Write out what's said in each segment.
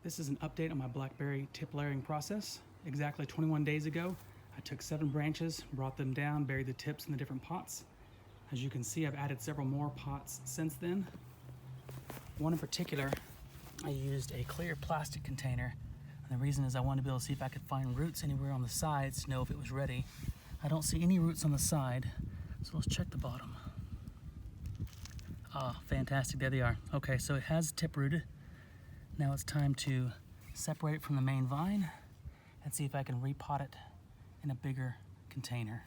This is an update on my blackberry tip layering process. Exactly 21 days ago, I took 7 branches, brought them down, buried the tips in the different pots. As you can see, I've added several more pots since then. One in particular, I used a clear plastic container. And the reason is I wanted to be able to see if I could find roots anywhere on the sides to know if it was ready. I don't see any roots on the side, so let's check the bottom. Ah, fantastic, there they are. Okay, so it has tip rooted. Now it's time to separate it from the main vine and see if I can repot it in a bigger container.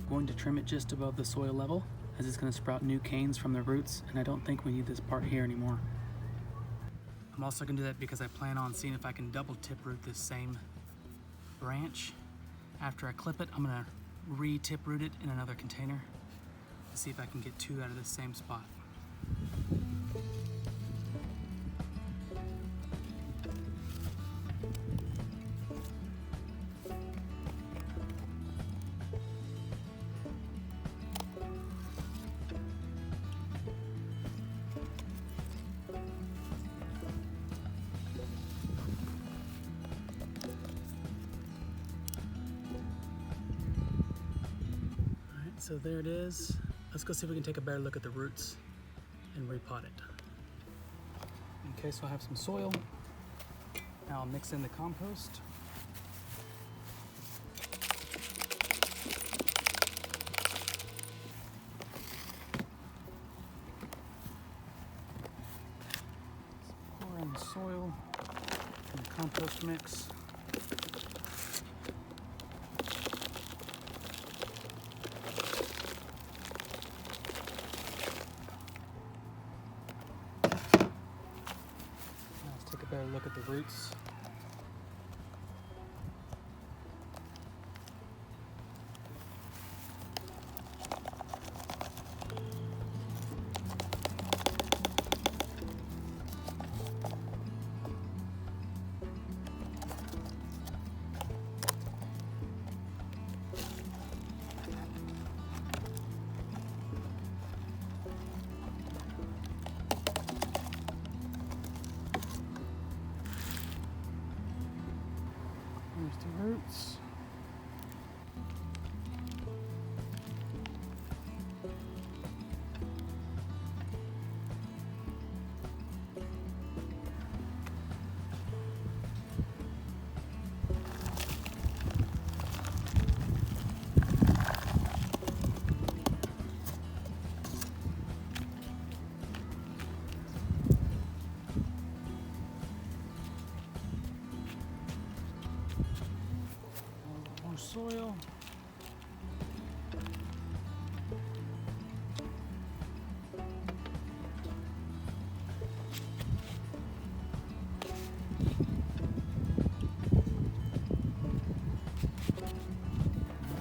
Going to trim it just above the soil level, as it's going to sprout new canes from the roots, and I don't think we need this part here anymore. I'm also going to do that because I plan on seeing if I can double tip root this same branch. After I clip it, I'm going to re-tip root it in another container and see if I can get 2 out of this same spot. So there it is. Let's go see if we can take a better look at the roots and repot it. Okay, so I have some soil. Now I'll mix in the compost. Pour in the soil and the compost mix. Better look at the roots. Here's the roots. Soil.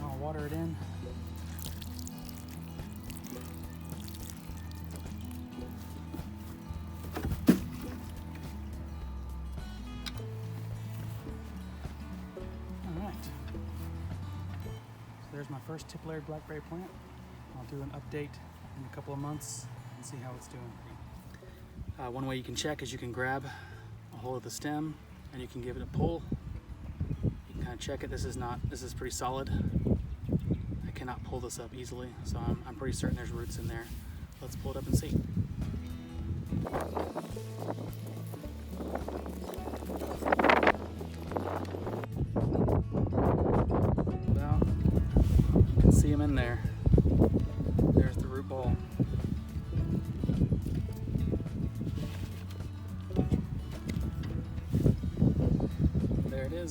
Now I'll water it in. There's my first tip layered blackberry plant. I'll do an update in a couple of months and see how it's doing. One way you can check is you can grab a hold of the stem and you can give it a pull. You can kind of check it. This is pretty solid. I cannot pull this up easily, so I'm pretty certain there's roots in there. Let's pull it up and see.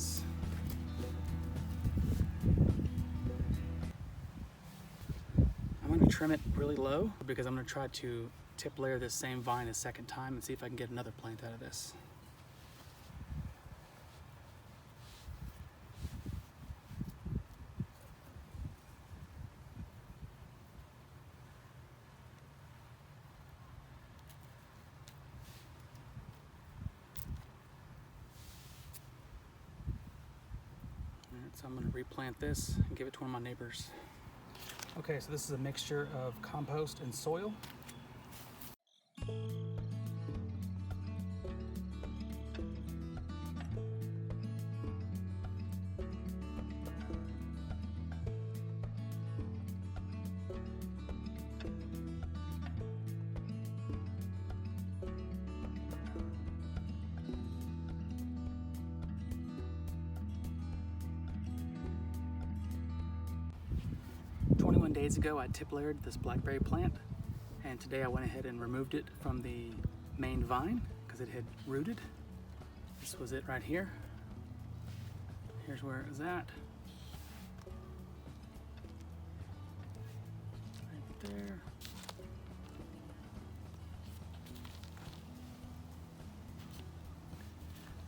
branches. I'm going to trim it really low because I'm going to try to tip layer this same vine a second time and see if I can get another plant out of this. So I'm going to replant this and give it to one of my neighbors. Okay, so this is a mixture of compost and soil. Days ago I tip layered this blackberry plant, and today I went ahead and removed it from the main vine because it had rooted. This was it right here. Here's where it was at. Right there.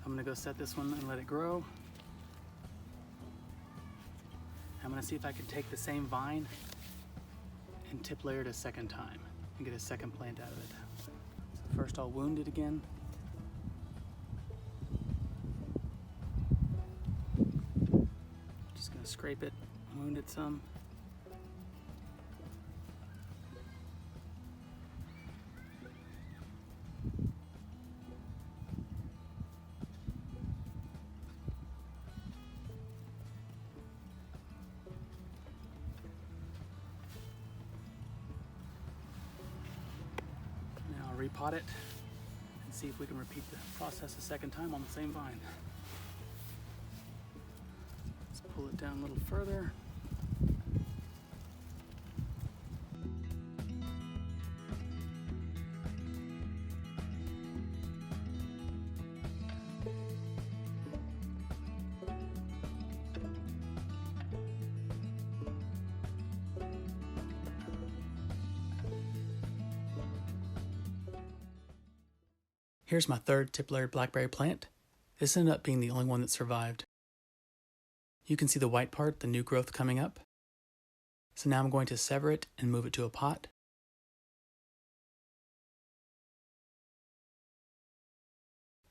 I'm gonna go set this one and let it grow. I'm gonna see if I can take the same vine and tip layer it a second time and get a second plant out of it. So first I'll wound it again. Just gonna scrape it, wound it some. Repot it and see if we can repeat the process a second time on the same vine. Let's pull it down a little further. Here's my third tip layered blackberry plant. This ended up being the only one that survived. You can see the white part, the new growth coming up. So now I'm going to sever it and move it to a pot.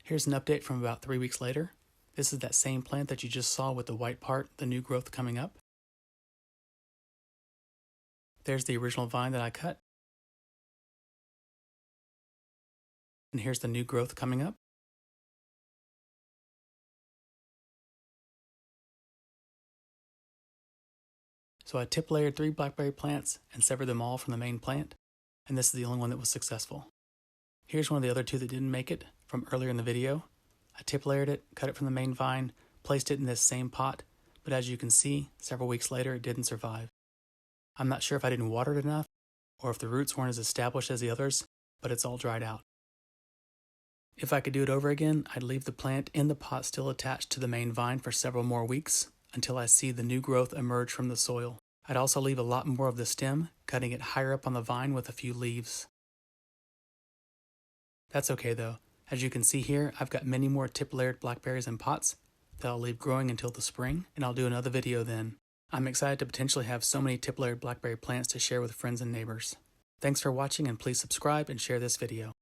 Here's an update from about 3 weeks later. This is that same plant that you just saw with the white part, the new growth coming up. There's the original vine that I cut. And here's the new growth coming up. So I tip layered 3 blackberry plants and severed them all from the main plant, and this is the only one that was successful. Here's one of the other 2 that didn't make it from earlier in the video. I tip layered it, cut it from the main vine, placed it in this same pot, but as you can see, several weeks later it didn't survive. I'm not sure if I didn't water it enough, or if the roots weren't as established as the others, but it's all dried out. If I could do it over again, I'd leave the plant in the pot still attached to the main vine for several more weeks until I see the new growth emerge from the soil. I'd also leave a lot more of the stem, cutting it higher up on the vine with a few leaves. That's okay though. As you can see here, I've got many more tip layered blackberries in pots that I'll leave growing until the spring, and I'll do another video then. I'm excited to potentially have so many tip layered blackberry plants to share with friends and neighbors. Thanks for watching, and please subscribe and share this video.